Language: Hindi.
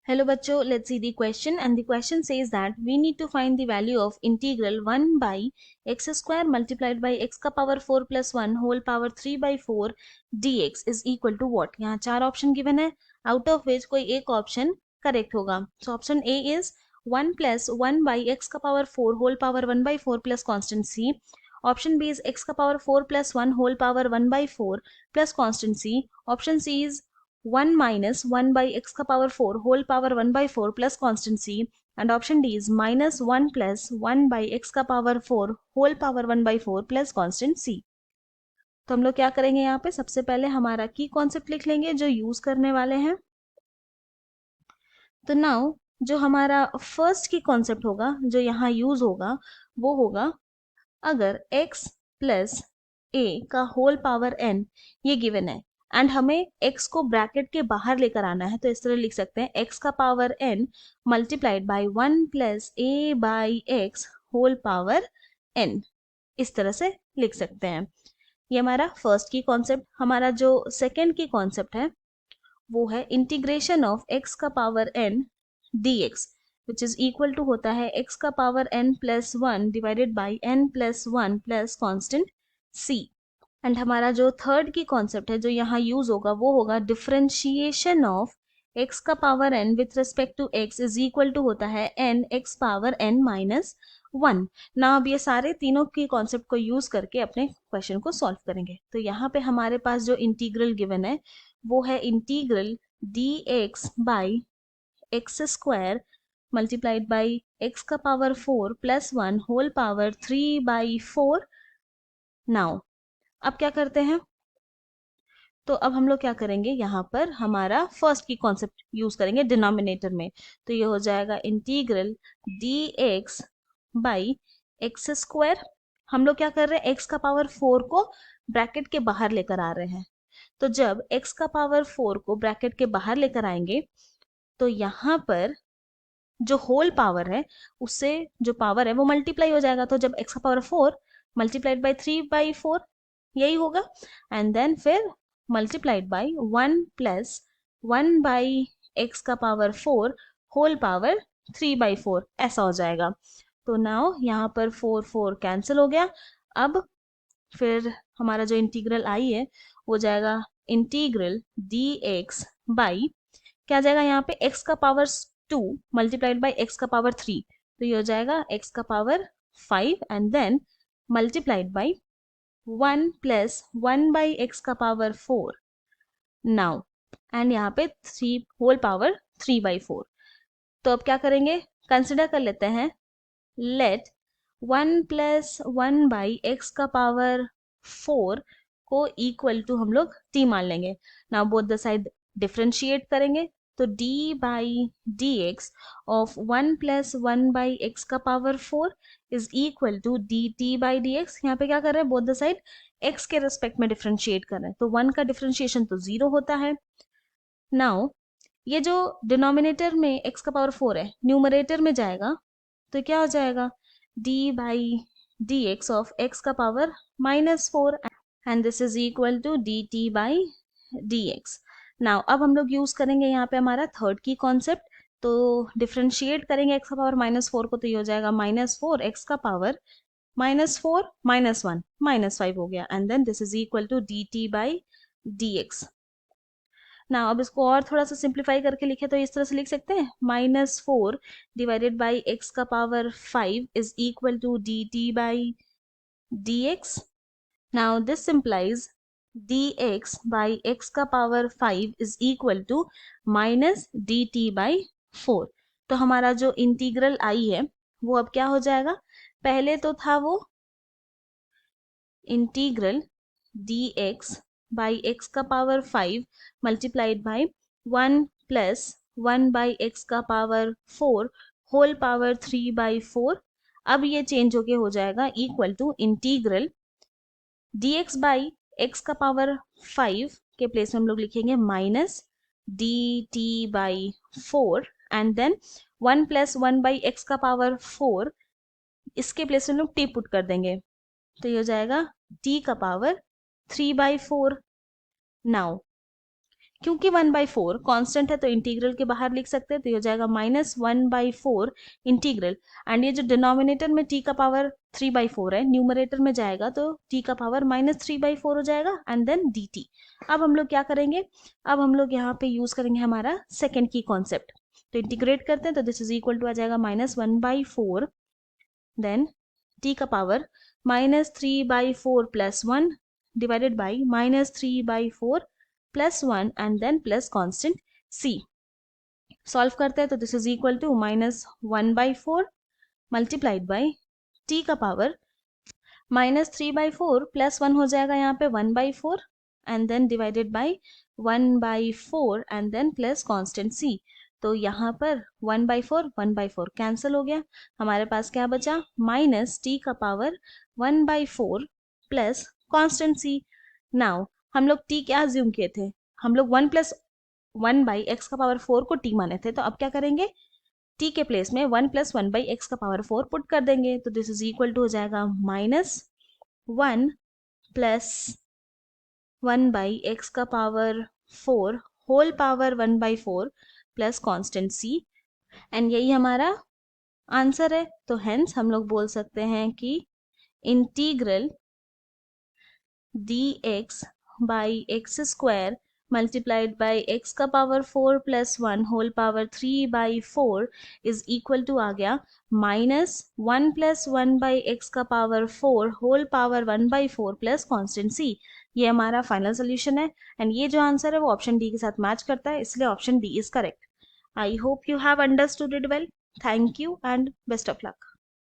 Hello bachcho, let's see the question, and the question says that we need to find the value of integral 1 by x square multiplied by x का power 4 plus 1 whole power 3 by 4 dx is equal to what। यहाँ चार ऑप्शन गिवन है, आउट ऑफ विच कोई एक ऑप्शन करेक्ट होगा। So option A is 1 plus 1 by x का power 4 whole power 1 by 4 plus constant c। Option B is x का power 4 plus 1 whole power 1 by 4 plus constant c। Option C is 1 minus 1 by x का power 4 whole power 1 by 4 plus constant c, and option D is minus 1 plus 1 by x का power 4 whole power 1 by 4 plus constant c। तो हम लोग क्या करेंगे, यहाँ पे सबसे पहले हमारा की कॉन्सेप्ट लिख लेंगे जो यूज करने वाले हैं। तो नाउ जो हमारा फर्स्ट की कॉन्सेप्ट होगा जो यहाँ यूज होगा वो होगा, अगर x प्लस a का होल पावर n ये गिवन है एंड हमें x को ब्रैकेट के बाहर लेकर आना है, तो इस तरह लिख सकते हैं x का power n multiplied by 1 plus a by X whole power n, इस तरह से लिख सकते हैं। ये हमारा फर्स्ट की कॉन्सेप्ट। हमारा जो सेकेंड की कॉन्सेप्ट है वो है इंटीग्रेशन ऑफ x का power n dx which is equal to होता है x का power n plus 1 divided by n plus 1 plus constant c। And हमारा जो थर्ड की कॉन्सेप्ट है जो यहाँ यूज होगा वो होगा डिफरेंशिएशन ऑफ x का power n with respect to x is equal to होता है n x power n minus 1। ना अब ये सारे तीनों की कॉन्सेप्ट को यूज करके अपने क्वेश्चन को सॉल्व करेंगे। तो यहाँ पे हमारे पास जो इंटीग्रल गिवन है वो है integral dx by X square multiplied by X का power 4 plus 1 whole power 3 by 4। Now अब क्या करते हैं, तो अब हम लोग क्या करेंगे, यहाँ पर हमारा फर्स्ट की कॉन्सेप्ट यूज करेंगे डिनोमिनेटर में। तो ये हो जाएगा integral dx by X square. हम लोग क्या कर रहे हैं, x का पावर 4 को ब्रैकेट के बाहर लेकर आ रहे हैं। तो जब x का पावर 4 को ब्रैकेट के बाहर लेकर आएंगे तो यहाँ पर जो होल पावर है उससे जो पावर है वो मल्टीप्लाई हो जाएगा। तो जब x का पावर 4 मल्टीप्लाइड बाई 3 बाई 4 यही होगा, एंड देन फिर multiplied by 1 plus 1 by X का पावर 4 होल पावर 3 बाई 4 ऐसा हो जाएगा। तो नाउ यहाँ पर 4 4 कैंसिल हो गया। अब फिर हमारा जो इंटीग्रल आई है वो जाएगा इंटीग्रल dx बाई क्या जाएगा, यहाँ पे x का पावर 2 मल्टीप्लाइड बाई x का पावर 3, तो ये हो जाएगा x का power 5 and then multiplied by 1 plus 1 by X का पावर 4 नाउ, एंड यहाँ पे 3 होल पावर 3 बाई 4। तो अब क्या करेंगे, कंसिडर कर लेते हैं, लेट 1 प्लस 1 बाई एक्स का पावर 4 को इक्वल टू हम लोग t मान लेंगे। Now both the side differentiate करेंगे, तो d by D X of 1 plus 1 by X का power 4 is equal to D T by D X. यहाँ पे क्या कर रहे हैं, बोथ द साइड x के रिस्पेक्ट में डिफ्रेंशिएट कर रहे हैं, तो 1 का डिफ्रेंशिएशन तो 0 होता है। नाउ ये जो डिनोमिनेटर में x का पावर 4 है न्यूमरेटर में जाएगा, तो क्या हो जाएगा d by D X of x का power -4 and this is equal to D T by D X. Now अब हम लोग यूज करेंगे यहाँ पे हमारा थर्ड की कॉन्सेप्ट, तो डिफ्रेंशिएट करेंगे x का पावर -4 को, तो ये हो जाएगा -4 x का पावर -4 -1 -5 हो गया, and then this is equal to D T by D X. ना अब इसको और थोड़ा सा सिंप्लीफाई करके लिखे तो इस तरह से लिख सकते हैं, -4 डिवाइडेड बाई एक्स का power 5 is equal to D T by D X. Now this simplifies dx by x का power 5 is equal to minus D T by 4। तो हमारा जो इंटीग्रल आई है वो अब क्या हो जाएगा, पहले तो था वो इंटीग्रल dx बाई x का power 5 multiplied by 1 plus 1 by X का पावर 4 होल पावर 3 बाई 4। अब ये चेंज होके हो जाएगा equal to integral dx by x का पावर 5 के प्लेस में हम लोग लिखेंगे minus D T by 4 and then 1 plus 1 by X का पावर 4, इसके प्लेस में हम लोग t पुट कर देंगे, तो ये हो जाएगा t का पावर 3 बाई 4। नाउ क्योंकि 1/4 कांस्टेंट है तो इंटीग्रल के बाहर लिख सकते हैं, तो ये हो जाएगा -1/4 इंटीग्रल, एंड ये जो डिनोमिनेटर में t का पावर 3/4 है, न्यूमरेटर में जाएगा तो t का पावर -3/4 हो जाएगा, एंड देन dt। अब हम लोग क्या करेंगे, अब हम लोग यहाँ पे यूज करेंगे हमारा सेकेंड की कॉन्सेप्ट, तो इंटीग्रेट करते हैं, तो दिस इज इक्वल टू आ जाएगा -1/4, देन t का power -3/4 plus 1 divided by -3/4 plus 1 and then plus constant c। Solve करते हैं तो this is equal to -1/4 multiplied by t का पावर -3/4 प्लस 1 हो जाएगा यहाँ पे 1/4 and then divided by 1/4 and then plus constant c। तो यहाँ पर 1/4 कैंसिल हो गया, हमारे पास क्या बचा माइनस t का power 1/4 plus constant c। Now हम लोग t क्या अज्यूम किए थे, हम लोग 1+1/x का पावर 4 को t माने थे, तो अब क्या करेंगे t के प्लेस में 1+1/x का पावर 4 पुट कर देंगे, तो दिस इज इक्वल टू हो जाएगा -1 प्लस 1/x का power 4 whole power 1/4 plus constant c, and यही हमारा आंसर है। तो हेंस हम लोग बोल सकते हैं कि integral dx by X square multiplied by x का power 4 plus 1 whole power 3/4 is equal to आ गया -1 प्लस 1/x का power 4 whole power 1/4 plus constant c। ये हमारा फाइनल सोल्यूशन है, एंड ये जो आंसर है वो ऑप्शन डी के साथ मैच करता है, इसलिए option D is correct. I hope you have understood it well. Thank you and best of luck.